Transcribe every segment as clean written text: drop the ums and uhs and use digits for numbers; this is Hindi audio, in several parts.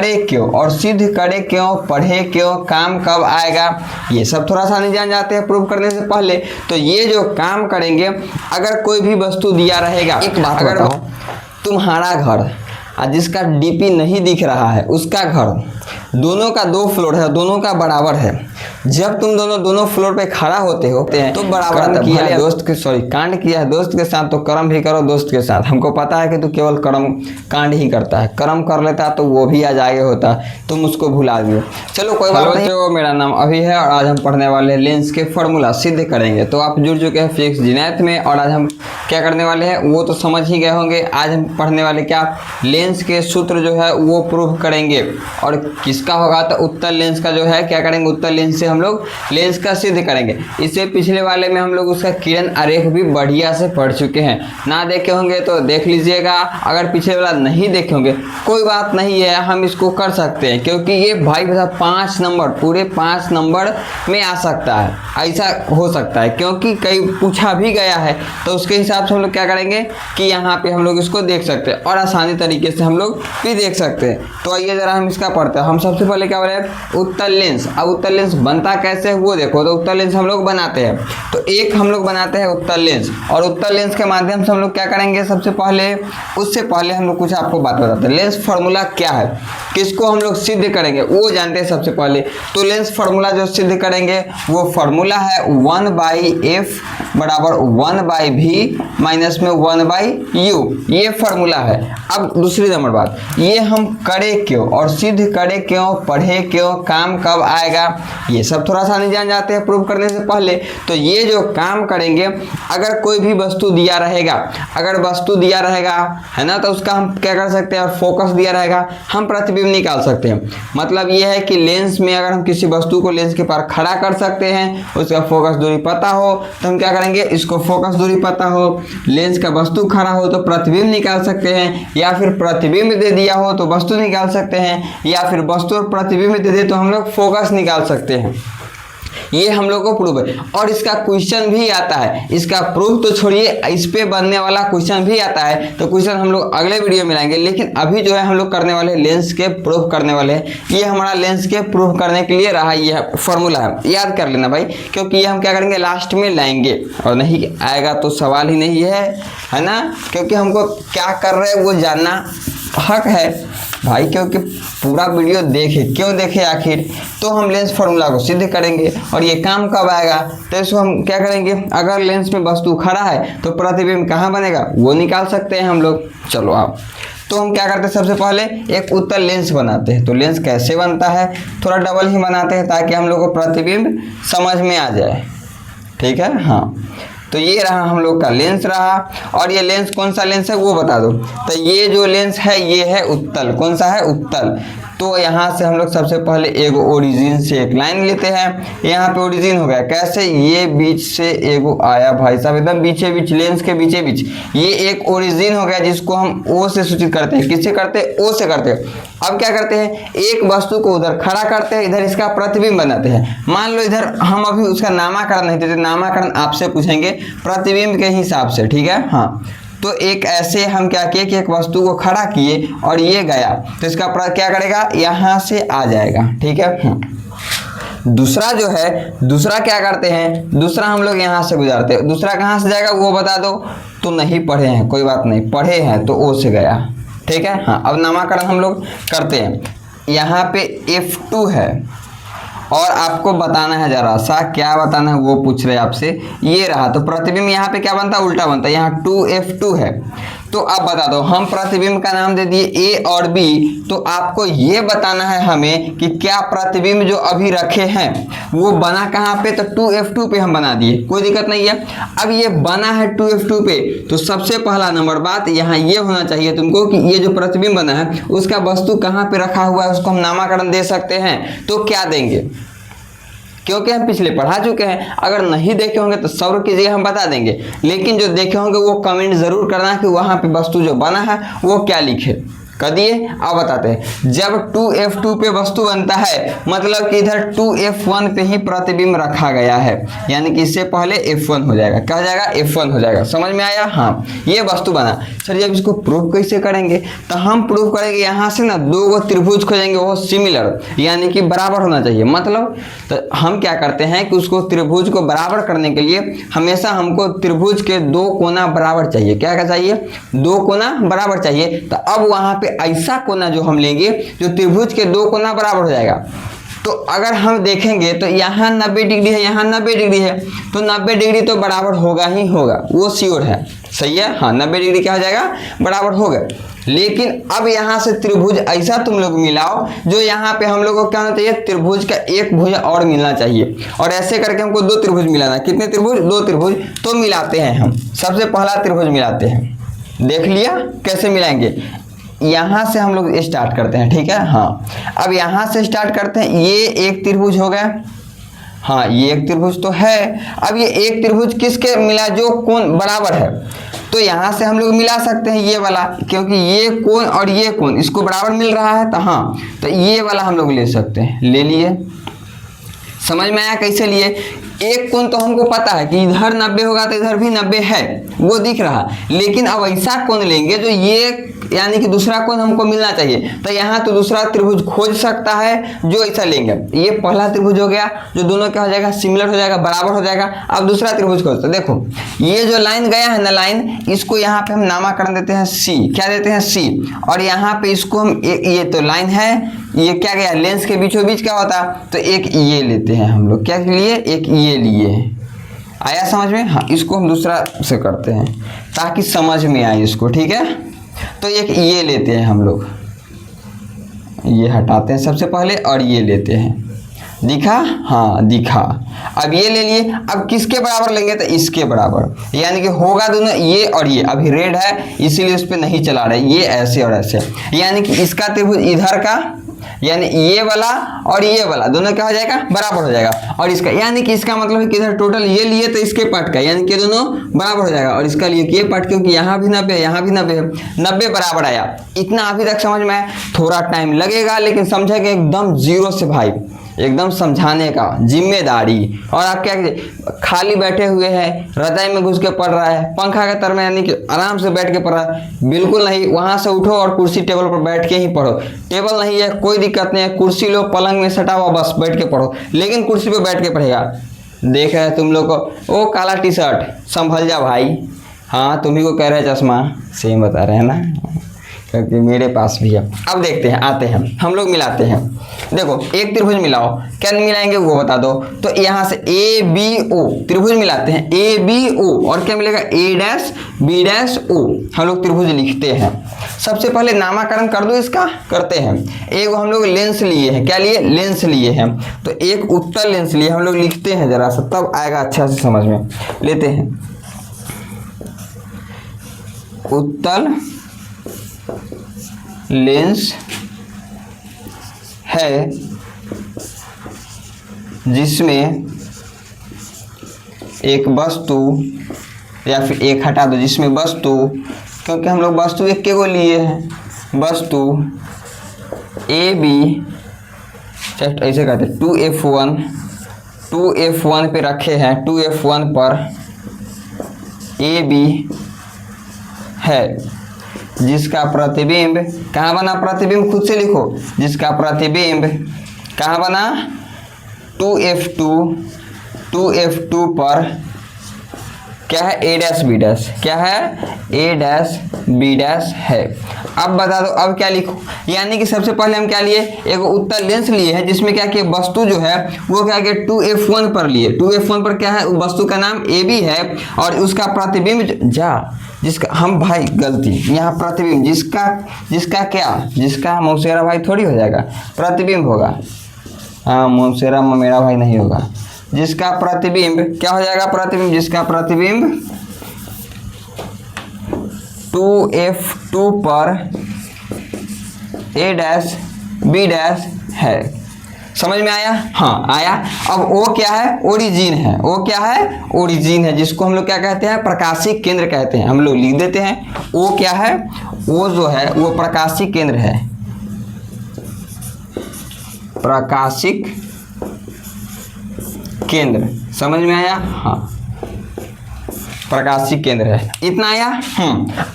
करे क्यों और सिद्ध करे क्यों, पढ़े क्यों, काम कब आएगा, ये सब थोड़ा सा नहीं जान जाते हैं प्रूव करने से पहले। तो ये जो काम करेंगे, अगर कोई भी वस्तु दिया रहेगा, एक बात अगर तुम्हारा घर जिसका डीपी नहीं दिख रहा है उसका घर, दोनों का 2 फ्लोर है, दोनों का बराबर है, जब तुम दोनों फ्लोर पे खड़ा होते हैं तो बराबर किया है दोस्त के कांड किया है दोस्त के साथ, तो कर्म भी करो दोस्त के साथ। हमको पता है कि तू केवल कर्म कांड ही करता है, कर्म कर लेता तो वो भी आज आगे होता, तुम उसको भुला दियो। चलो कोई बात नहीं। मेरा नाम अभी है और आज हम पढ़ने वाले हैं लेंस के फॉर्मूला सिद्ध करेंगे। तो आप जुड़ चुके हैं फिजिक्स जिनैत में और आज हम क्या करने वाले हैं वो तो समझ ही गए होंगे। आज हम पढ़ने वाले क्या, लेंस के सूत्र जो है वो प्रूव करेंगे। और किसका होगा, तो उत्तल लेंस का जो है क्या करेंगे, उत्तल लेंस से हम लोग लेंस का सिद्ध करेंगे। इससे पिछले वाले में हम लोग उसका किरण आरेख भी बढ़िया से पढ़ चुके हैं, ना देखे होंगे तो देख लीजिएगा। अगर पिछले वाला नहीं देखे होंगे कोई बात नहीं है, हम इसको कर सकते हैं, क्योंकि ये भाई साहब 5 नंबर, पूरे 5 नंबर में आ सकता है, ऐसा हो सकता है, क्योंकि कई पूछा भी गया है। तो उसके हिसाब से हम लोग क्या करेंगे कि यहाँ पे हम लोग इसको देख सकते हैं और आसानी तरीके से हम लोग भी देख सकते हैं। तो आइए जरा हम इसका पढ़ते हैं। हम सबसे पहले क्या बोले, उत्तल लेंस। अब उत्तल लेंस बनता कैसे है वो देखो। तो उत्तल लेंस हम लोग बनाते हैं, तो एक हम लोग बनाते हैं उत्तल लेंस, और उत्तल लेंस के माध्यम से हम लोग क्या करेंगे, सबसे पहले उससे पहले हम लोग कुछ आपको बात बताते हैं। लेंस फार्मूला क्या है, किसको हम लोग सिद्ध करेंगे वो जानते हैं सबसे पहले। तो लेंस फार्मूला जो सिद्ध करेंगे वो फार्मूला है 1/f बराबर 1/v माइनस में 1/u, ये फार्मूला है। अब दूसरी नंबर बात, ये हम करे क्यों और सिद्ध करे क्यों, पढ़े क्यों, काम कब आएगा, ये सब थोड़ा सा नहीं जान जाते हैं प्रूव करने से पहले। तो ये जो काम करेंगे, अगर कोई भी वस्तु दिया रहेगा, अगर वस्तु दिया रहेगा है ना, तो उसका हम क्या कर सकते हैं, फोकस दिया रहेगा, हम प्रतिबिंब निकाल सकते हैं। मतलब ये है कि लेंस में अगर हम किसी वस्तु को लेंस के पार खड़ा कर सकते हैं, उसका फोकस दूरी पता हो तो हम क्या करेंगे, इसको फोकस दूरी पता हो, लेंस का वस्तु खड़ा हो तो प्रतिबिंब निकाल सकते हैं, या फिर प्रतिबिंब दे दिया हो तो वस्तु निकाल सकते हैं, या फिर वस्तु और प्रतिबिंब दे दे तो हम लोग फोकस निकाल सकते हैं। ये हम लोग को प्रूफ है। और इसका क्वेश्चन भी आता है, इसका प्रूफ तो छोड़िए, इस पे बनने वाला क्वेश्चन भी आता है। तो क्वेश्चन हम लोग अगले वीडियो में लाएंगे, लेकिन अभी जो है हम लोग करने वाले लेंस के प्रूफ करने वाले हैं। ये हमारा लेंस के प्रूफ करने के लिए रहा, ये फॉर्मूला है, याद कर लेना भाई, क्योंकि ये हम क्या करेंगे लास्ट में लाएंगे, और नहीं आएगा तो सवाल ही नहीं है ना, क्योंकि हमको क्या कर रहे हैं वो जानना हक है भाई, क्योंकि पूरा वीडियो देखे, क्यों देखे आखिर, तो हम लेंस फार्मूला को सिद्ध करेंगे। और ये काम कब आएगा, तो इसको हम क्या करेंगे, अगर लेंस में वस्तु खड़ा है तो प्रतिबिंब कहाँ बनेगा वो निकाल सकते हैं हम लोग। चलो आप, तो हम क्या करते हैं, सबसे पहले एक उत्तल लेंस बनाते हैं। तो लेंस कैसे बनता है, थोड़ा डबल ही बनाते हैं ताकि हम लोग को प्रतिबिंब समझ में आ जाए, ठीक है। हाँ, तो ये रहा हम लोग का लेंस रहा, और ये लेंस कौन सा लेंस है वो बता दो। तो ये जो लेंस है ये है उत्तल, कौन सा है, उत्तल। तो यहाँ से हम लोग सबसे पहले एक ओरिजिन से एक लाइन लेते हैं, यहाँ पे ओरिजिन हो गया कैसे, ये बीच से एगो आया भाई साहब एकदम बीचे बीच, लेंस के बीचे बीच, ये एक ओरिजिन हो गया जिसको हम ओ से सूचित करते हैं। किससे करते हैं, ओ से करते हैं। अब क्या करते हैं, एक वस्तु को उधर खड़ा करते हैं, इधर इसका प्रतिबिंब बनाते हैं। मान लो इधर हम अभी उसका नामकरण नहीं देते, नामकरण आपसे पूछेंगे प्रतिबिंब के हिसाब से, ठीक है। हाँ, तो एक ऐसे हम क्या किए कि एक वस्तु को खड़ा किए और ये गया, तो इसका क्या करेगा, यहाँ से आ जाएगा, ठीक है। दूसरा जो है, दूसरा क्या करते हैं, दूसरा हम लोग यहाँ से गुजारते हैं। दूसरा कहाँ से जाएगा वो बता दो। तो नहीं पढ़े हैं कोई बात नहीं, पढ़े हैं तो ओ से गया, ठीक है। हाँ, अब नामकरण हम लोग करते हैं। यहाँ पे F2 है और आपको बताना है जरा सा, क्या बताना है वो पूछ रहे हैं आपसे। ये रहा, तो प्रतिबिंब यहाँ पे क्या बनता है, उल्टा बनता है, यहाँ 2F2 है। तो अब बता दो, हम प्रतिबिंब का नाम दे दिए A और B, तो आपको ये बताना है हमें कि क्या प्रतिबिंब जो अभी रखे हैं वो बना कहाँ पे, तो 2F2 पे हम बना दिए, कोई दिक्कत नहीं है। अब ये बना है 2F2 पे, तो सबसे पहला नंबर बात यहाँ ये होना चाहिए तुमको कि ये जो प्रतिबिंब बना है उसका वस्तु कहाँ पे रखा हुआ है, उसको हम नामकरण दे सकते हैं। तो क्या देंगे, क्योंकि हम पिछले पढ़ा चुके हैं। अगर नहीं देखे होंगे तो सब्र कीजिए, हम बता देंगे, लेकिन जो देखे होंगे वो कमेंट जरूर करना कि वहां पे वस्तु जो बना है वो क्या लिखे, कर दिए। अब बताते हैं, जब 2F2 पे वस्तु बनता है मतलब कि इधर 2F1 पे ही प्रतिबिंब रखा गया है, यानी कि इससे पहले F1 हो जाएगा। क्या हो जाएगा? F1 हो जाएगा। समझ में आया? हाँ, ये वस्तु बना। सर जब इसको प्रूव कैसे करेंगे? तो हम प्रूव करेंगे यहाँ से ना दो गो त्रिभुज खोजेंगे, वो सिमिलर यानी कि बराबर होना चाहिए। मतलब तो हम क्या करते हैं कि उसको त्रिभुज को बराबर करने के लिए हमेशा हमको त्रिभुज के दो कोना बराबर चाहिए। क्या क्या चाहिए? दो कोना बराबर चाहिए। तो अब वहां पे ऐसा कोना जो हम लेंगे जो त्रिभुज के दो कोना बराबर हो जाएगा। तो अगर हम देखेंगे तो यहाँ 90 डिग्री है, यहाँ 90 डिग्री है, तो 90 डिग्री तो बराबर होगा ही होगा, वो श्योर है। सही है? हाँ, 90 डिग्री क्या हो जाएगा? बराबर होगा। लेकिन अब यहाँ से त्रिभुज ऐसा तुम लोग मिलाओ जो यहाँ पे हम लोग को क्या होना चाहिए? त्रिभुज का एक भुज और मिलना चाहिए। और ऐसे करके हमको दो त्रिभुज मिलाना है। कितने त्रिभुज? दो त्रिभुज। तो मिलाते हैं हम। सबसे पहला त्रिभुज मिलाते हैं। देख लिया कैसे मिलाएंगे? यहाँ से हम लोग स्टार्ट करते हैं। ठीक है? हाँ, अब यहाँ से स्टार्ट करते हैं। ये एक त्रिभुज हो गया। हाँ, ये एक त्रिभुज तो है। अब ये एक त्रिभुज किसके मिला? जो कोण बराबर है। तो यहाँ से हम लोग मिला सकते हैं ये वाला, क्योंकि ये कोण और ये कोण इसको बराबर मिल रहा है। तो हाँ, तो ये वाला हम लोग ले सकते हैं। ले लिए। समझ में आया कैसे लिए? एक कोण तो हमको पता है कि इधर 90 होगा तो इधर भी 90 है, वो दिख रहा। लेकिन अब ऐसा कोण लेंगे जो ये यानी कि दूसरा कोण हमको मिलना चाहिए। तो यहाँ तो दूसरा त्रिभुज खोज सकता है जो ऐसा लेंगे। ये पहला त्रिभुज हो गया जो दोनों क्या हो जाएगा? सिमिलर हो जाएगा, बराबर हो जाएगा। अब दूसरा त्रिभुज खोजते। देखो ये जो लाइन गया है ना, लाइन, इसको यहाँ पे हम नामकरण देते हैं C। क्या देते हैं? C। और यहाँ पे इसको हम ये तो लाइन है, ये क्या गया? लेंस के बीचों बीच क्या होता? तो एक ये लेते हैं हम लोग। क्या लिए? एक ये लिए। आया समझ में? हाँ, इसको हम दूसरा से करते हैं ताकि समझ में आए इसको। ठीक है? तो एक ये लेते हैं हम लोग, ये हटाते हैं सबसे पहले और ये लेते हैं। दिखा? हाँ, दिखा। अब ये ले लिए। अब किसके बराबर लेंगे? तो इसके बराबर, यानी कि होगा दोनों ये और ये। अभी रेड है इसीलिए उस पर नहीं चला रहे, ये ऐसे और ऐसे, यानी कि इसका त्रिभुज इधर का, यानी ये वाला और ये वाला दोनों क्या हो जाएगा? बराबर हो जाएगा। और इसका यानी कि इसका मतलब है कि इधर टोटल ये लिए तो इसके पार्ट का, यानी कि दोनों बराबर हो जाएगा। और इसका लिए ये पार्ट, क्योंकि यहाँ भी 90 है, यहाँ भी 90 है, 90 बराबर आया। इतना अभी तक समझ में आया? थोड़ा टाइम लगेगा लेकिन समझेंगे एकदम जीरो से भाई, एकदम समझाने का जिम्मेदारी। और आप क्या खाली बैठे हुए हैं, रजाई में घुस के पढ़ रहा है, पंखा के तर में यानी कि आराम से बैठ के पढ़ रहा है? बिल्कुल नहीं। वहां से उठो और कुर्सी टेबल पर बैठ के ही पढ़ो। टेबल नहीं है कोई दिक्कत नहीं है, कुर्सी लो, पलंग में सटा हुआ, बस बैठ के पढ़ो, लेकिन कुर्सी पे बैठ के पढ़ेगा। देख रहे तुम लोग को वो काला टी शर्ट, संभल जा भाई। हाँ, तुम्ही को कह रहे हैं चश्मा, सेम बता रहे हैं ना, क्योंकि मेरे पास भी है। अब देखते हैं, आते हैं हम लोग मिलाते हैं। देखो एक त्रिभुज मिलाओ, क्या मिलाएंगे वो बता दो। तो यहाँ से ABO त्रिभुज मिलाते हैं, ABO, और क्या मिलेगा? A', B', O। हम लोग त्रिभुज लिखते हैं। सबसे पहले नामकरण कर दो इसका। करते हैं। एक हम लोग लेंस लिए हैं। क्या लिए? लेंस लिए हैं। तो एक उत्तल लेंस लिए हम लोग लिखते हैं जरा सा, तब आएगा अच्छा से समझ में। लेते हैं उत्तल लेंस है जिसमें एक वस्तु, या फिर एक हटा दो, जिसमें वस्तु, क्योंकि हम लोग वस्तु एक के को लिए हैं, वस्तु AB, ऐसे कहते हैं 2F1 पे रखे हैं, 2F1 पर AB है, जिसका प्रतिबिंब कहाँ बना? प्रतिबिंब खुद से लिखो। जिसका प्रतिबिंब कहाँ बना? 2F2 पर क्या है? A', B'। क्या है? A', B' है। अब बता दो, अब क्या लिखो? यानी कि सबसे पहले हम क्या लिए? एक उत्तल लेंस लिए है जिसमें क्या किया? वस्तु जो है वो क्या किया? 2F1 पर लिए। 2F1 पर क्या है? वस्तु का नाम AB है और उसका प्रतिबिंब जिसका हम भाई गलती यहाँ प्रतिबिंब, जिसका क्या? जिसका मौसेरा भाई थोड़ी हो जाएगा, प्रतिबिंब होगा। हाँ, मौसेरा मेरा भाई नहीं होगा। जिसका प्रतिबिंब क्या हो जाएगा? प्रतिबिंब, जिसका प्रतिबिंब 2F2 पर A', B' है। समझ में आया? हाँ आया। अब ओ क्या है? ओरिजिन है। ओ क्या है? ओरिजिन है, जिसको हम लोग क्या कहते हैं? प्रकाशिक केंद्र कहते हैं। हम लोग लिख देते हैं ओ क्या है? ओ जो है वो प्रकाशिक केंद्र है, प्रकाशिक केंद्र। समझ में आया? हाँ, प्रकाशिक केंद्र है। इतना आया?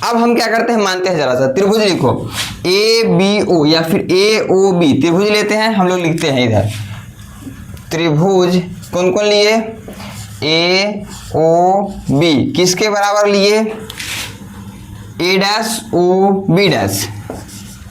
अब हम क्या करते हैं, मानते हैं जरा सा। त्रिभुज लिखो, ए बी ओ या फिर ए ओ बी। त्रिभुज लेते हैं हम लोग, लिखते हैं इधर त्रिभुज। कौन कौन लिए? ए ओ बी। किसके बराबर लिए? ए dash O B dash,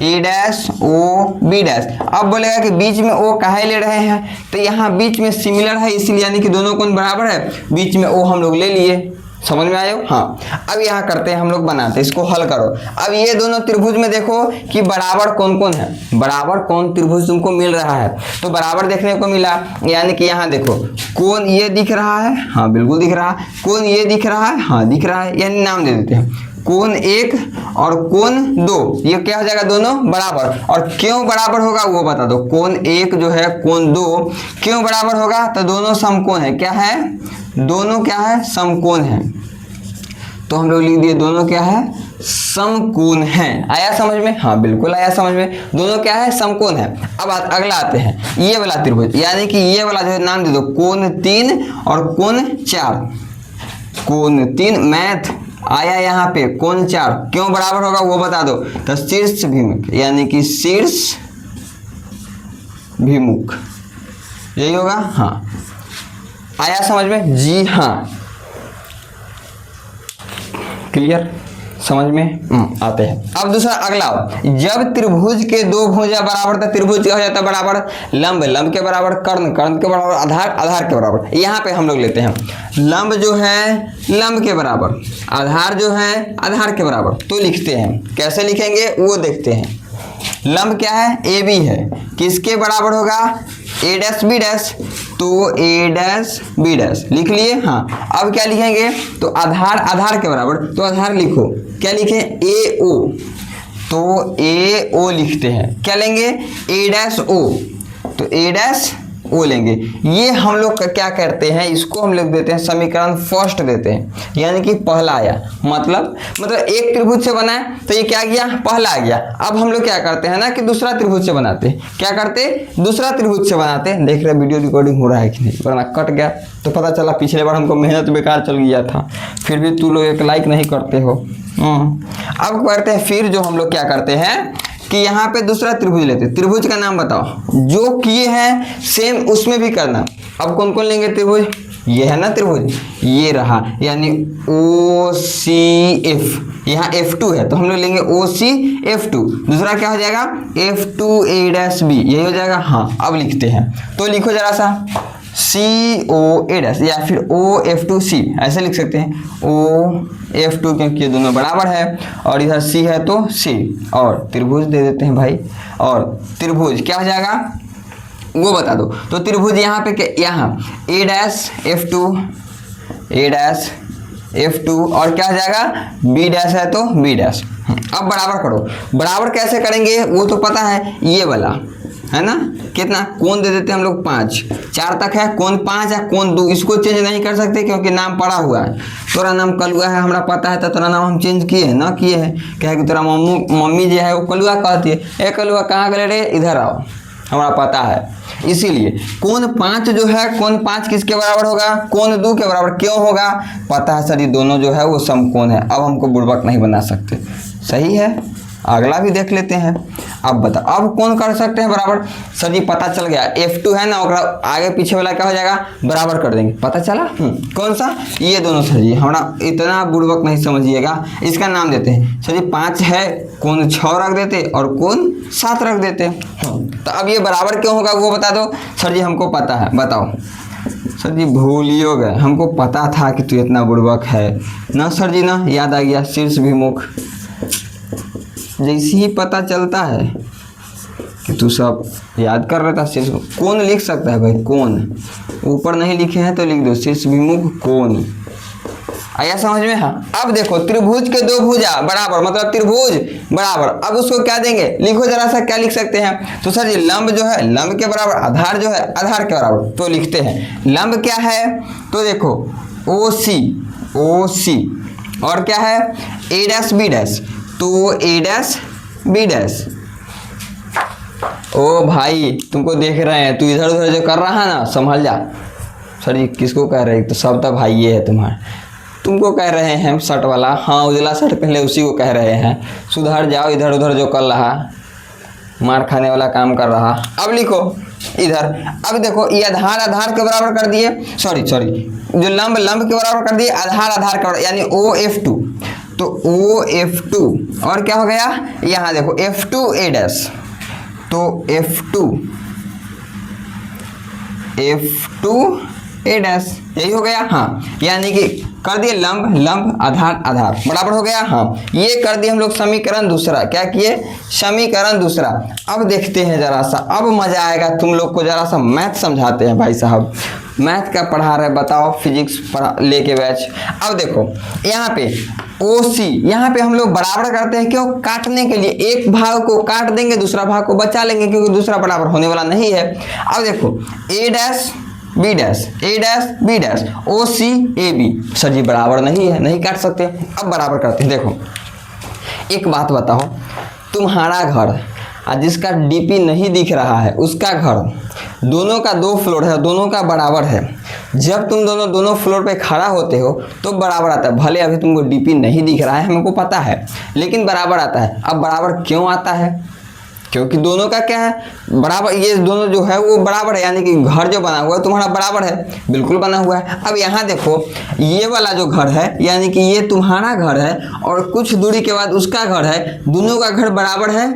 A dash O B dash. अब बोलेगा कि बीच में ओ काहे ले रहे हैं, तो यहाँ बीच में सिमिलर है इसलिए, यानी कि दोनों कोण बराबर है, बीच में ओ हम लोग ले लिए। समझ में आयो? हाँ। अब यहाँ करते हैं हम लोग, बनाते हैं, इसको हल करो। अब ये दोनों त्रिभुज में देखो कि बराबर कौन कौन है, बराबर कौन त्रिभुज तुमको मिल रहा है। तो बराबर देखने को मिला, यानी कि यहाँ देखो कौन ये दिख रहा है, हाँ बिल्कुल दिख रहा है। कौन ये दिख रहा है, हाँ दिख रहा है, यानी नाम दे देते हैं कोण 1 और कोण 2। ये क्या हो जाएगा? दोनों बराबर। और क्यों बराबर होगा वो बता दो। कोण 1 जो है, कोण 2 क्यों बराबर होगा? तो दोनों समकोण है। क्या है? दोनों क्या है? समकोण है। तो हम लोग लिख दिए दोनों क्या है? समकोण है। आया समझ में? हाँ बिल्कुल आया समझ में। दोनों क्या है? समकोण है। अब अगला आते हैं ये वाला त्रिभुज, यानी कि ये वाला जो है, नाम दे दो कोण 3 और कोण 4। कोण 3 मैथ आया यहाँ पे, कोण 4 क्यों बराबर होगा वो बता दो। तो शीर्ष भिमुख, यानी कि शीर्ष भिमुख, यही होगा। हाँ आया समझ में? जी हाँ, क्लियर, समझ में आते हैं। अब दूसरा अगला, जब त्रिभुज के दो भुजा बराबर, तो त्रिभुज क्या हो जाता है? बराबर। लंब लंब के बराबर, कर्ण कर्ण के बराबर, आधार आधार के बराबर। यहाँ पे हम लोग लेते हैं लंब जो है लंब के बराबर, आधार जो है आधार के बराबर। तो लिखते हैं, कैसे लिखेंगे वो देखते हैं। लंब क्या है? ए बी है। किसके बराबर होगा? ए डैश बी डैश। तो ए डैश बी डैश लिख लिए। हाँ अब क्या लिखेंगे? तो आधार आधार के बराबर। तो आधार लिखो, क्या लिखे? ए ओ। तो ए ओ लिखते हैं। क्या लेंगे? ए डैश ओ। तो ए डैश ओ लेंगे। ये हम लोग क्या करते हैं, इसको हम लोग देते हैं समीकरण फर्स्ट देते हैं, यानी कि पहला आया। मतलब एक त्रिभुज से बना है तो ये क्या गया? पहला आ गया। अब हम लोग क्या करते हैं ना कि दूसरा त्रिभुज से बनाते हैं। क्या करते? दूसरा त्रिभुज से बनाते हैं। देख रहे वीडियो रिकॉर्डिंग हो रहा है कि नहीं, वरना कट गया तो पता चला पिछले बार हमको मेहनत बेकार चल गया था। फिर भी तू लोग एक लाइक नहीं करते हो। अब करते हैं फिर जो हम लोग क्या करते हैं कि यहाँ पे दूसरा त्रिभुज लेते हैं। त्रिभुज का नाम बताओ, जो किए हैं सेम उसमें भी करना। अब कौन कौन लेंगे त्रिभुज? ये है ना त्रिभुज, ये रहा, यानी ओ सी एफ। यहाँ F2 है तो हम लोग लेंगे ओ सी F2। दूसरा क्या हो जाएगा? F2 ए डैश बी, यही हो जाएगा। हाँ अब लिखते हैं, तो लिखो जरा सा सी ओ ए डैश या फिर ओ F2 सी, ऐसे लिख सकते हैं। ओ F2 क्योंकि ये दोनों बराबर है और इधर सी है तो सी, और त्रिभुज दे देते हैं भाई। और त्रिभुज क्या हो जाएगा वो बता दो। तो त्रिभुज यहाँ पे क्या? यहाँ ए डैश F2, ए डैश F2 और क्या हो जाएगा? बी डैश है तो बी डैश। अब बराबर करो। बराबर कैसे करेंगे वो तो पता है, ये वाला है ना। कितना? कोण दे देते हैं हम लोग 5, 4 तक है। कोण 5 या कोण 2, इसको चेंज नहीं कर सकते क्योंकि नाम पड़ा हुआ है। तोरा नाम कलुआ है, हमरा पता है, तो तोरा नाम हम चेंज किए हैं ना, किए हैं। क्या है कि तोरा मम्मी जो है वो कलुआ कहती है, ए कलुआ कहाँ गए रे, इधर आओ, हमारा पता है। इसीलिए कोण 5 जो है, कोण 5 किसके बराबर होगा? कोण 2 के बराबर। क्यों होगा? पता है सर, ये दोनों जो है वो समकोण है। अब हमको बुड़बक नहीं बना सकते। सही है। अगला भी देख लेते हैं। अब बताओ, अब कौन कर सकते हैं बराबर? सर जी पता चल गया, F2 है ना, आगे पीछे वाला क्या हो जाएगा? बराबर कर देंगे। पता चला? कौन सा? ये दोनों। सर जी हमारा इतना बुड़बक नहीं समझिएगा, इसका नाम देते हैं सर जी 5 है, कोण 6 रख देते और कोण 7 रख देते। तो अब ये बराबर क्यों होगा वो बता दो। सर जी हमको पता है। बताओ। सर जी भूलियो गए, हमको पता था कि तू इतना बुड़बक है ना। सर जी ना, याद आ गया, शीर्ष भिमुख। जैसे ही पता चलता है कि तू सब याद कर रहा था, शीर्ष कोण लिख सकता है भाई, कोण ऊपर नहीं लिखे हैं तो लिख दो शीर्ष भिमुख कोण। आया समझ में? हाँ, अब देखो त्रिभुज के दो भुजा बराबर, मतलब त्रिभुज बराबर। अब उसको क्या देंगे, लिखो जरा सा, क्या लिख सकते हैं? तो सर जी लंब जो है लंब के बराबर, आधार जो है आधार के बराबर, तो लिखते हैं लंब क्या है, तो देखो ओ सी, और क्या है ए डैश बी डैश, तो ए डैश बी डैश। ओ भाई तुमको देख रहे हैं, तू इधर उधर जो कर रहा है ना, संभल जा। सर जी किसको कह रहे हैं? तो सब तो भाई ये है तुम्हारा, तुमको कह रहे हैं शर्ट वाला, हाँ उजला शर्ट पहले उसी को कह रहे हैं, सुधर जाओ, इधर उधर जो कर रहा, मार खाने वाला काम कर रहा। अब लिखो इधर, अब देखो ये आधार आधार के बराबर कर दिए, सॉरी जो लंब लंब के बराबर कर दिए, आधार आधार के बराबर, यानी OF2, तो OF2, और क्या हो गया यहाँ देखो F2 A डैश, तो F2 A डैश, यही हो गया। हाँ, यानी कि कर दिए लंब लंब आधार आधार बराबर हो गया। हाँ, ये कर दिए हम लोग समीकरण दूसरा, क्या किए, समीकरण दूसरा। अब देखते हैं जरा सा, अब मजा आएगा, तुम लोग को जरा सा मैथ समझाते हैं भाई साहब। मैथ का पढ़ा रहे, बताओ फिजिक्स पढ़ा लेके बैच। अब देखो यहाँ पे OC, यहाँ पे हम लोग बराबर करते हैं, क्यों, काटने के लिए, एक भाग को काट देंगे दूसरा भाग को बचा लेंगे, क्योंकि दूसरा बराबर होने वाला नहीं है। अब देखो A dash B dash, A dash B dash, OC AB, sir ji बराबर नहीं है, नहीं काट सकते। अब बराबर करते हैं, देखो एक बात बताओ, तुम्हारा घर और जिसका DP नहीं दिख रहा है उसका घर, दोनों का 2 फ्लोर है, दोनों का बराबर है। जब तुम दोनों फ्लोर पे खड़ा होते हो तो बराबर आता है, भले अभी तुमको DP नहीं दिख रहा है, हमको पता है, लेकिन बराबर आता है। अब बराबर क्यों आता है, क्योंकि दोनों का क्या है बराबर, ये दोनों जो है वो बराबर है, यानी कि घर जो बना हुआ है तुम्हारा बराबर है, बिल्कुल बना हुआ है। अब यहाँ देखो ये वाला जो घर है, यानी कि ये तुम्हारा घर है और कुछ दूरी के बाद उसका घर है, दोनों का घर बराबर है।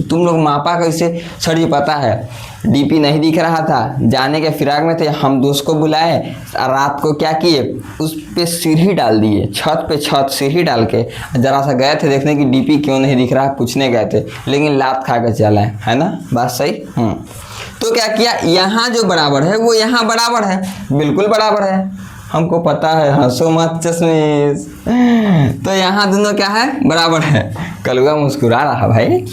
तुम लोग मापा कैसे, सर जी पता है DP नहीं दिख रहा था, जाने के फिराक में थे, हम दोस्त को बुलाए, रात को क्या किए, उस पे सीढ़ी डाल दिए, छत पे सीढ़ी डाल के जरा सा गए थे देखने की DP क्यों नहीं दिख रहा, पूछने गए थे, लेकिन लात खा कर चला है ना, बात सही। तो क्या किया, यहाँ जो बराबर है वो यहाँ बराबर है, बिल्कुल बराबर है, हमको पता है, हंसो मत चश्मेश। तो यहाँ दोनों क्या है, बराबर है। कलुआ मुस्कुरा रहा भाई।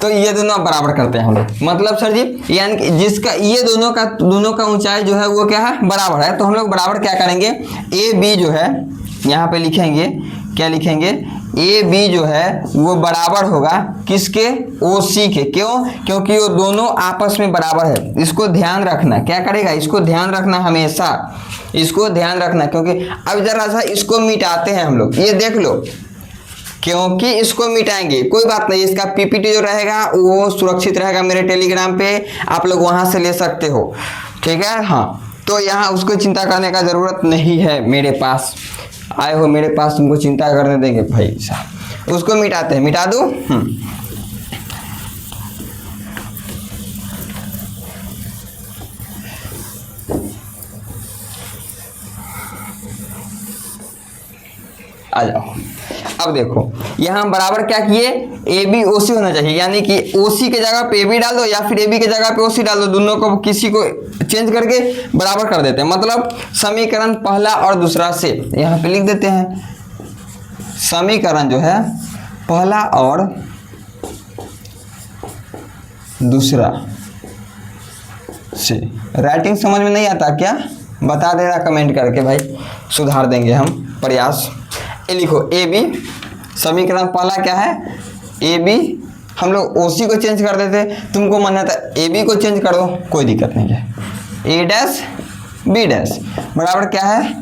तो ये दोनों बराबर करते हैं हम लोग, मतलब सर जी यानी कि जिसका ये दोनों का ऊंचाई जो है वो क्या है, बराबर है। तो हम लोग बराबर क्या करेंगे, AB जो है यहाँ पे लिखेंगे, क्या लिखेंगे, AB जो है वो बराबर होगा किसके, OC के। क्यों, क्योंकि वो दोनों आपस में बराबर है। इसको ध्यान रखना, क्या करेगा, इसको ध्यान रखना, हमेशा इसको ध्यान रखना। क्योंकि अब जरा सा इसको मिटाते हैं हम लोग, ये देख लो, क्योंकि इसको मिटाएंगे, कोई बात नहीं, इसका PPT जो रहेगा वो सुरक्षित रहेगा मेरे टेलीग्राम पे, आप लोग वहां से ले सकते हो, ठीक है। हाँ, तो यहाँ उसको चिंता करने का ज़रूरत नहीं है, मेरे पास आए हो, मेरे पास तुमको चिंता करने देंगे भाई साहब। उसको मिटाते हैं, मिटा दो। आ जाओ। अब देखो यहाँ बराबर क्या किए, AB OC होना चाहिए, यानी कि OC के जगह पे AB डाल दो या फिर AB के जगह पे OC डाल दो, दोनों को किसी को चेंज करके बराबर कर देते हैं। मतलब समीकरण पहला और दूसरा से यहाँ पे लिख देते हैं, समीकरण जो है पहला और दूसरा से। राइटिंग समझ में नहीं आता क्या, बता देना कमेंट करके भाई, सुधार देंगे हम प्रयास। ये लिखो AB, समीकरण पहला क्या है, AB, हम लोग OC को चेंज कर देते, तुमको मन था AB को चेंज कर दो, कोई दिक्कत नहीं है। A डैश B डैश बराबर क्या है,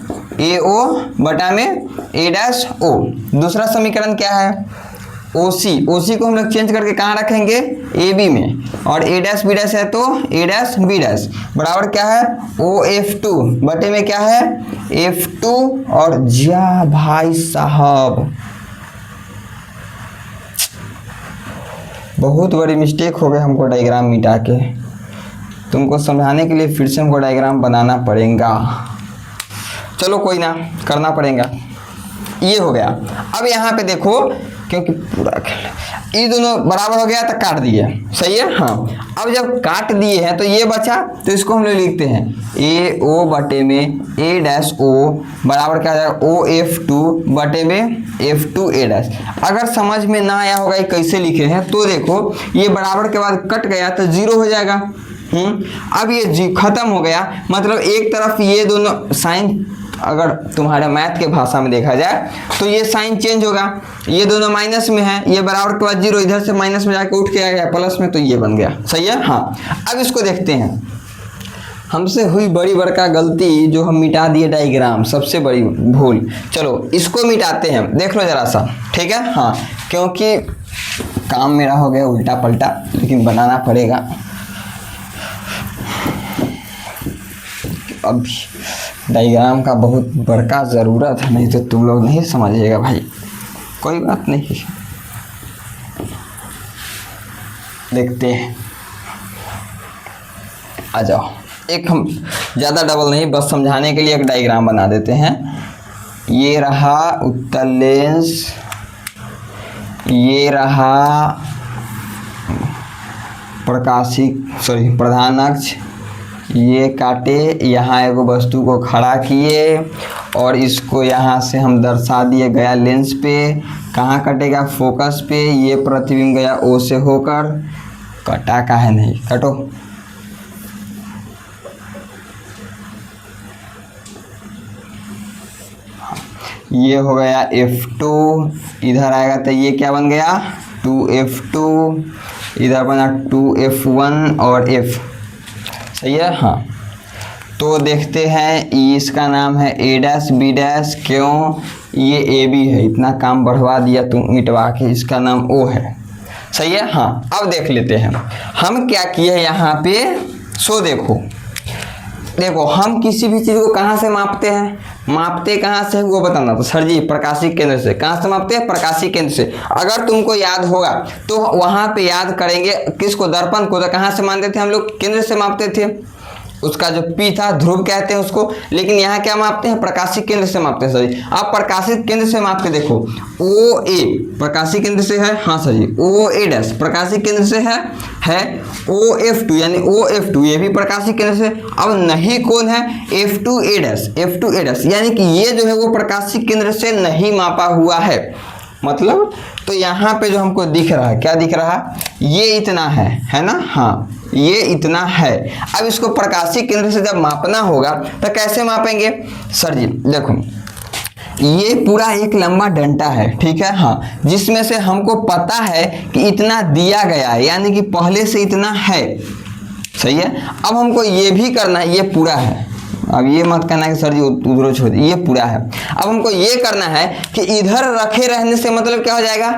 AO बटा में A डैश O। दूसरा समीकरण क्या है, OC को हम लोग चेंज करके कहाँ रखेंगे, AB में, और A डैश B डैश है तो A डैश B डैश बराबर क्या है, OF2 बटे में क्या है, F2। और जा भाई साहब, बहुत बड़ी मिस्टेक हो गई हमको डायग्राम मिटा के, तुमको समझाने के लिए फिर से हमको डायग्राम बनाना पड़ेगा। चलो कोई ना, करना पड़ेगा। ये हो गया। अब यहाँ पे देखो, क्योंकि पूरा ये दोनों बराबर हो गया तो काट दिए, सही है। हाँ, अब जब काट दिए हैं तो ये बचा, तो इसको हम लोग लिखते हैं ए ओ बटे में ए डैश ओ बराबर क्या हो जाएगा ओ एफ टू बटे में एफ टू ए डैश। अगर समझ में ना आया होगा ये कैसे लिखे हैं तो देखो, ये बराबर के बाद कट गया तो जीरो हो जाएगा। अब ये खत्म हो गया, मतलब एक तरफ ये दोनों साइन, अगर तुम्हारे मैथ के भाषा में देखा जाए तो ये साइन चेंज होगा, ये दोनों माइनस में है, ये बराबर के बाद जीरो, इधर से माइनस में जाके उठ के आ गया प्लस में, तो ये बन गया, सही है। हाँ, अब इसको देखते हैं, हमसे हुई बड़ी बड़का गलती जो हम मिटा दिए डायग्राम, सबसे बड़ी भूल। चलो इसको मिटाते हैं, देख लो जरा सा, ठीक है। हाँ, क्योंकि काम मेरा हो गया उल्टा पलटा, लेकिन बनाना पड़ेगा। अब डायग्राम का बहुत बड़का ज़रूरत है, नहीं तो तुम लोग नहीं समझिएगा भाई, कोई बात नहीं। देखते हैं, आ जाओ। एक हम ज़्यादा डबल नहीं, बस समझाने के लिए एक डायग्राम बना देते हैं। ये रहा उत्तल लेंस, ये रहा प्रधान अक्ष, ये काटे, यहाँ एक वस्तु को खड़ा किए और इसको यहाँ से हम दर्शा दिए गया लेंस पे, कहाँ कटेगा फोकस पे, ये प्रतिबिंब गया ओ से होकर, कटा काहे नहीं, कटो। ये हो गया F2, इधर आएगा तो ये क्या बन गया 2F2, इधर बना 2F1 और F, सही है। हाँ, तो देखते हैं, इसका नाम है A डैश B डैश, क्यों, ये AB है, इतना काम बढ़वा दिया तुम मिटवा के, इसका नाम O है, सही है। हाँ, अब देख लेते हैं हम क्या किए यहाँ पे। सो देखो हम किसी भी चीज़ को कहाँ से मापते हैं, मापते कहाँ से वो बताना। तो सर जी प्रकाशिक केंद्र से। कहाँ से मापते हैं, प्रकाशिक केंद्र से। अगर तुमको याद होगा तो वहाँ पे याद करेंगे किसको, दर्पण को। तो कहाँ से मानते थे हम लोग, केंद्र से मापते थे, उसका जो पी था ध्रुव कहते हैं उसको। लेकिन यहाँ क्या मापते हैं, प्रकाशिक केंद्र से मापते हैं सर जी। आप प्रकाशिक केंद्र से माप के देखो, ओ ए प्रकाशिक केंद्र से है, हाँ सर जी। ओ ए डैश प्रकाशिक केंद्र से है ओ एफ टू यानी ओ एफ टू, ये भी प्रकाशिक केंद्र से। अब नहीं कौन है, एफ टू ए डैश यानी कि ये जो है वो प्रकाशिक केंद्र से नहीं मापा हुआ है। मतलब तो यहाँ पे जो हमको दिख रहा है, क्या दिख रहा, ये इतना है ना। हाँ, ये इतना है। अब इसको प्रकाशिक केंद्र से जब मापना होगा तो कैसे मापेंगे सर जी, देखो ये पूरा एक लंबा डंडा है, ठीक है। हाँ, जिसमें से हमको पता है कि इतना दिया गया है, यानी कि पहले से इतना है, सही है। अब हमको ये भी करना है, ये पूरा है। अब ये मत कहना कि सर जी उधर छोड़, ये पूरा है। अब हमको ये करना है कि इधर रखे रहने से मतलब क्या हो जाएगा,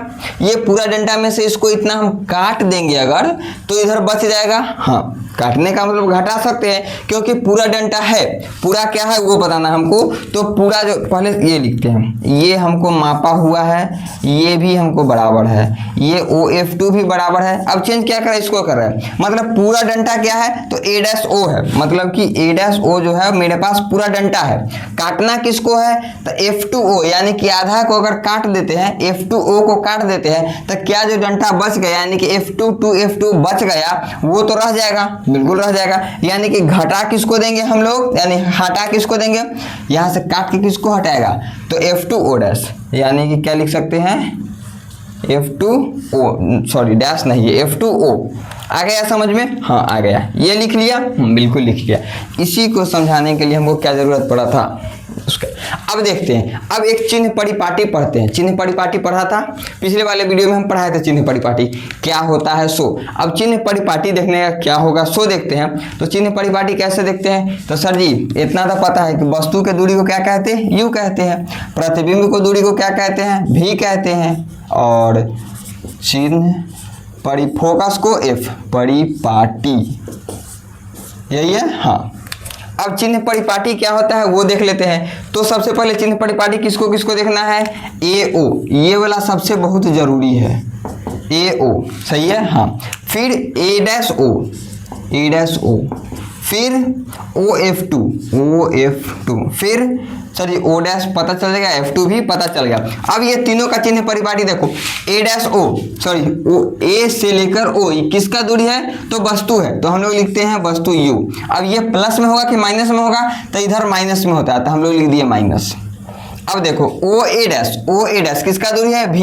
ये पूरा डंडा में से इसको इतना हम काट देंगे अगर, तो इधर बच जाएगा। हाँ, काटने का मतलब घटा सकते हैं, क्योंकि पूरा डंडा है, पूरा क्या है वो बताना हमको। तो पूरा जो पहले ये लिखते हैं, ये हमको मापा हुआ है, ये भी हमको बराबर है, ये OF2 भी बराबर है। अब चेंज क्या करें, इसको कर रहे हैं, मतलब पूरा डंडा क्या है तो A डैश O है, मतलब कि A डैश O जो है मेरे पास पूरा डंडा है। काटना किसको है तो F2O, यानी कि आधा को अगर काट देते हैं, F2O को काट देते हैं, तो क्या जो डंडा बच गया यानी कि F2 2F2 बच गया, वो तो रह जाएगा, बिल्कुल रह जाएगा। यानी कि घटा किसको देंगे हम लोग, यानी हटा किसको देंगे, यहाँ से काट के किसको हटाएगा तो F2O डैश, यानी कि क्या लिख सकते हैं F2O, सॉरी डैश नहीं है F2O। आ गया समझ में, हाँ आ गया, ये लिख लिया, बिल्कुल लिख लिया। इसी को समझाने के लिए हमको क्या जरूरत पड़ा था उसका। अब देखते हैं, अब एक चिन्ह परिपाटी पढ़ते हैं। चिन्ह परिपाटी पढ़ा था पिछले वाले वीडियो में, हम पढ़ाए थे चिन्ह परिपाटी क्या होता है सो। अब चिन्ह परिपाटी देखने का क्या होगा सो देखते हैं। तो चिन्ह परिपाटी कैसे देखते हैं, तो सर जी इतना तो पता है कि वस्तु के दूरी को क्या कहते हैं, यू कहते हैं। प्रतिबिंब को दूरी को क्या कहते हैं, भी कहते हैं। और चिन्ह परिफोकस को एफ, परिपाटी, यही है। हाँ, अब चिन्ह परिपाटी क्या होता है वो देख लेते हैं। तो सबसे पहले चिन्ह परिपाटी किसको किसको देखना है, AO, ये वाला सबसे बहुत जरूरी है, AO, सही है। हाँ, फिर A डैश O, फिर OF2 फिर सर जी O डैश पता चल गया, F2 भी पता चल गया। अब ये तीनों का चिन्ह परिपाटी देखो, A से लेकर O किसका दूरी है, तो वस्तु है, तो हम लोग लिखते हैं वस्तु U। अब ये प्लस में होगा कि माइनस में होगा, तो इधर माइनस में होता है, तो हम लोग लिख दिए माइनस। अब देखो OA डैश किसका दूरी है, V,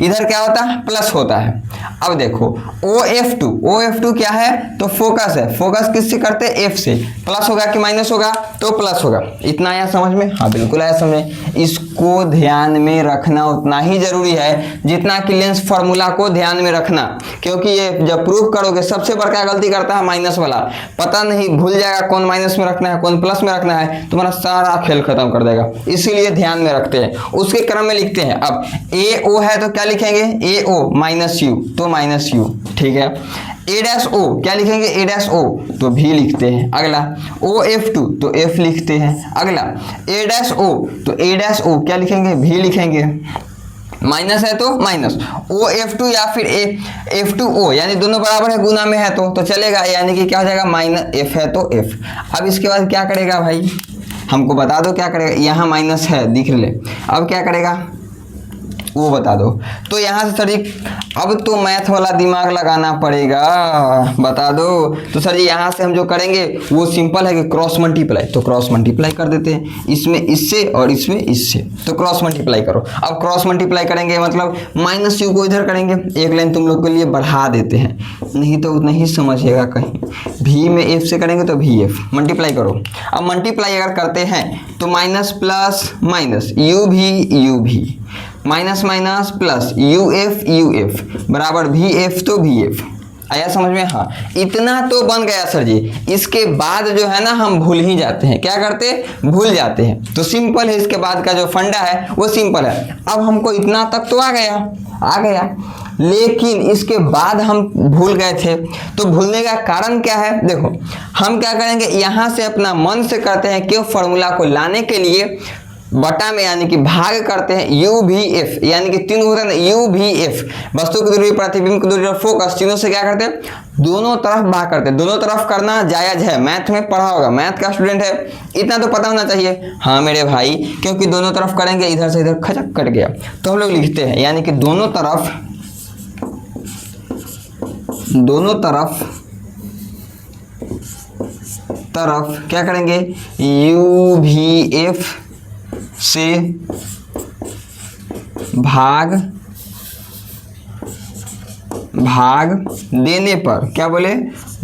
इधर क्या होता है, प्लस होता है। अब देखो OF2 क्या है, तो फोकस है, फोकस किससे करते हैं, F से, प्लस होगा कि माइनस होगा, तो प्लस होगा। इतना आया समझ में, हाँ बिल्कुल आया समझ में। इसको ध्यान में रखना उतना ही जरूरी है जितना कि लेंस फार्मूला को ध्यान में रखना, क्योंकि ये जब प्रूफ करोगे सबसे बड़का गलती करता है माइनस वाला, पता नहीं भूल जाएगा कौन माइनस में रखना है कौन प्लस में रखना है, तुम्हारा सारा खेल खत्म कर देगा। इसीलिए ध्यान में रखते हैं, उसके क्रम में लिखते हैं। अब AO है तो क्या लिखेंगे, AO माइनस U, तो माइनस U, ठीक है। A डैश O क्या लिखेंगे, A डैश O, तो V लिखते हैं। अगला OF2 तो F लिखते हैं। अगला A डैश O तो A डैश O क्या लिखेंगे, V लिखेंगे। माइनस है तो माइनस OF2 या फिर F2O, यानी दोनों बराबर है, गुना में है तो चलेगा, यानी कि क्या हो जाएगा, माइनस F है तो F। अब इसके बाद क्या करेगा भाई, हमको बता दो क्या करेगा, यहाँ माइनस है दिख ले, अब क्या करेगा वो बता दो। तो यहाँ से सर जी अब तो मैथ वाला दिमाग लगाना पड़ेगा, बता दो। तो सर जी यहाँ से हम जो करेंगे वो सिंपल है कि क्रॉस मल्टीप्लाई, तो क्रॉस मल्टीप्लाई कर देते हैं, इसमें इससे और इसमें इससे, तो क्रॉस मल्टीप्लाई करो। अब क्रॉस मल्टीप्लाई करेंगे मतलब माइनस U को इधर करेंगे, एक लाइन तुम लोग के लिए बढ़ा देते हैं, नहीं तो नहीं समझेगा कहीं। V में F से करेंगे तो VF, मल्टीप्लाई करो। अब मल्टीप्लाई अगर करते हैं तो minus plus minus UV minus minus plus UF बराबर VF, तो VF आया समझ में, हाँ इतना तो बन गया सर जी। इसके बाद जो है ना हम भूल ही जाते हैं, क्या करते भूल जाते हैं, तो सिंपल है, इसके बाद का जो फंडा है वो सिंपल है। अब हमको इतना तक तो आ गया, लेकिन इसके बाद हम भूल गए थे, तो भूलने का कारण क्या है, देखो हम क्या करेंगे, यहाँ से अपना मन से करते हैं क्यों, फॉर्मूला को लाने के लिए बटा में यानी कि भाग करते हैं UVF, यानी कि तीन होता है ना UVF, वस्तु की दूरी, प्रतिबिंब की दूरी और फोकस, तीनों से क्या करते हैं, दोनों तरफ भाग करते हैं। दोनों तरफ करना जायज है, मैथ में पढ़ा होगा, मैथ का स्टूडेंट है, इतना तो पता होना चाहिए, हाँ मेरे भाई, क्योंकि दोनों तरफ करेंगे, इधर से इधर खचक कट गया, तो हम लोग लिखते हैं यानी कि दोनों तरफ क्या करेंगे, UVF से भाग देने पर, क्या बोले,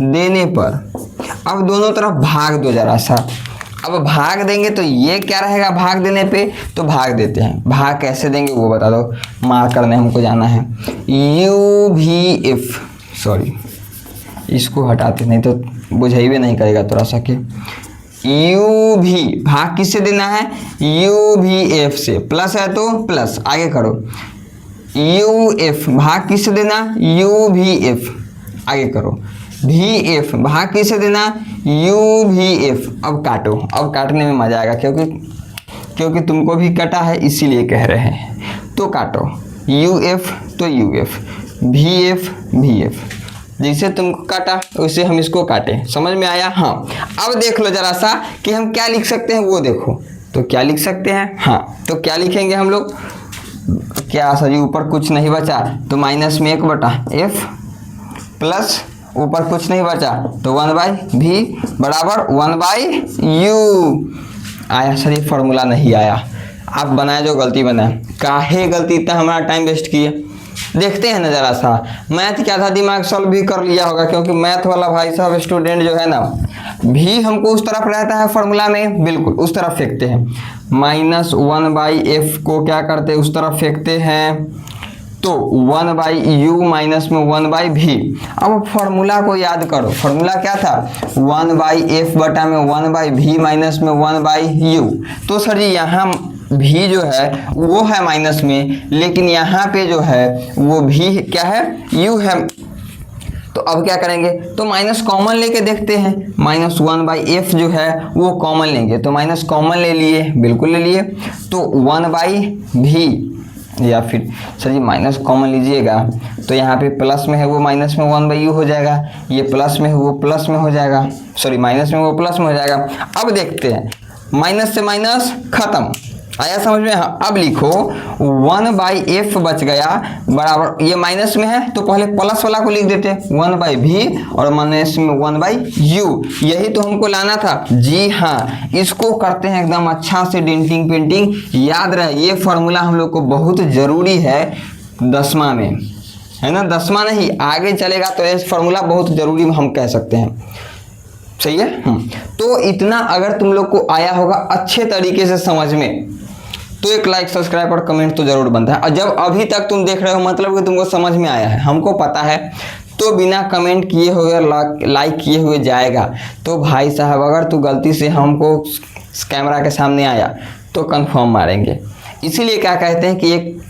देने पर। अब दोनों तरफ भाग दो जरा सा, अब भाग देंगे तो ये क्या रहेगा, भाग देने पे, तो भाग देते हैं। भाग कैसे देंगे वो बता दो, मार्क करने हमको जाना है। UVF, सॉरी इसको हटाते, नहीं तो बुझाइए नहीं करेगा थोड़ा सा कि UV भाग किससे देना है, UVF से, प्लस है तो प्लस, आगे करो। UF भाग किससे देना, UVF, आगे करो। VF भाग किससे देना, UVF। अब काटो, अब काटने में मजा आएगा, क्योंकि तुमको भी कटा है इसीलिए कह रहे हैं, तो काटो। UF तो UF, VF, जैसे तुमको काटा वैसे हम इसको काटे, समझ में आया, हाँ। अब देख लो जरा सा कि हम क्या लिख सकते हैं, वो देखो, तो क्या लिख सकते हैं, हाँ तो क्या लिखेंगे हम लोग, क्या सर ऊपर कुछ नहीं बचा तो माइनस में 1/F प्लस ऊपर कुछ नहीं बचा तो 1/V बराबर 1/U। आया सर, ये फॉर्मूला नहीं आया, आप बनाए जो गलती बनाए, काहे गलती, इतना हमारा टाइम वेस्ट किए। देखते हैं ना जरा सा, मैथ क्या था, दिमाग सॉल्व भी कर लिया होगा, क्योंकि मैथ वाला भाई साहब स्टूडेंट जो है ना, भी हमको उस तरफ रहता है फॉर्मूला में, बिल्कुल उस तरफ फेंकते हैं, -1/F को क्या करते हैं, उस तरफ फेंकते हैं, तो 1/U माइनस में 1/V। अब फॉर्मूला को याद करो, फॉर्मूला क्या था, 1/F बटा में 1/V माइनस में 1/U। तो सर जी यहाँ भी जो है वो है माइनस में, लेकिन यहाँ पे जो है वो भी क्या है, U है। तो अब क्या करेंगे, तो माइनस कॉमन लेके देखते हैं, -1/F जो है वो कॉमन लेंगे, तो माइनस कॉमन ले लिए, बिल्कुल ले लिए, तो 1/V या फिर सर जी माइनस कॉमन लीजिएगा तो यहाँ पे प्लस में है वो माइनस में 1/u हो जाएगा, ये प्लस में है वो प्लस में हो जाएगा, सॉरी माइनस में वो प्लस में हो जाएगा। अब देखते हैं, माइनस से माइनस खत्म, आया समझ में। हाँ, अब लिखो 1/f बच गया बराबर, ये माइनस में है तो पहले प्लस वाला को लिख देते 1/v और माइनस में 1/u, यही तो हमको लाना था। जी हाँ, इसको करते हैं एकदम अच्छा से डेंटिंग पेंटिंग। याद रहे ये फॉर्मूला हम लोग को बहुत जरूरी है 10वां में, है ना। 10वां नहीं आगे चलेगा तो ये फॉर्मूला बहुत जरूरी हम कह सकते हैं, सही है। तो इतना अगर तुम लोग को आया होगा अच्छे तरीके से समझ में तो एक लाइक सब्सक्राइब और कमेंट तो जरूर बनता है। और जब अभी तक तुम देख रहे हो मतलब कि तुमको समझ में आया है, हमको पता है, तो बिना कमेंट किए हुए लाइक किए हुए जाएगा तो भाई साहब अगर तू गलती से हमको कैमरा के सामने आया तो कंफर्म मारेंगे। इसीलिए क्या कहते हैं कि एक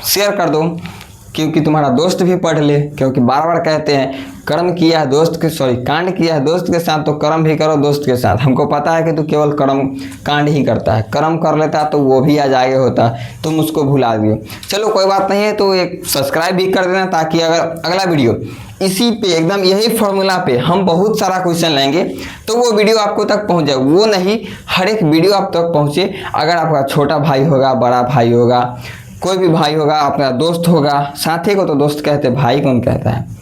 शेयर कर दो क्योंकि तुम्हारा दोस्त भी पढ़ ले, क्योंकि बार बार कहते हैं कर्म किया है दोस्त के, सॉरी कांड किया है दोस्त के साथ तो कर्म भी करो दोस्त के साथ। हमको पता है कि तू केवल कर्म कांड ही करता है, कर्म कर लेता तो वो भी आज आगे होता, तुम उसको भुला दियो। चलो कोई बात नहीं है, तो एक सब्सक्राइब भी कर देना ताकि अगर अगला वीडियो इसी पे एकदम यही फॉर्मूला पे हम बहुत सारा क्वेश्चन लेंगे तो वो वीडियो आपको तक पहुंच जाए। वो नहीं, हर एक वीडियो आप तक पहुंचे। अगर आपका छोटा भाई होगा, बड़ा भाई होगा, कोई भी भाई होगा, अपना दोस्त होगा, साथी को तो दोस्त कहते, भाई कौन कहता है,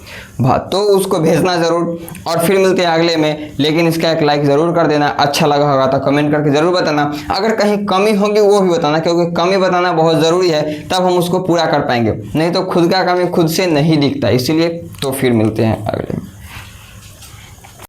तो उसको भेजना जरूर। और फिर मिलते हैं अगले में, लेकिन इसका एक लाइक जरूर कर देना। अच्छा लगा होगा तो कमेंट करके जरूर बताना, अगर कहीं कमी होगी वो भी बताना, क्योंकि कमी बताना बहुत ज़रूरी है, तब हम उसको पूरा कर पाएंगे। नहीं तो खुद का कमी खुद से नहीं दिखता। इसीलिए तो फिर मिलते हैं अगले में।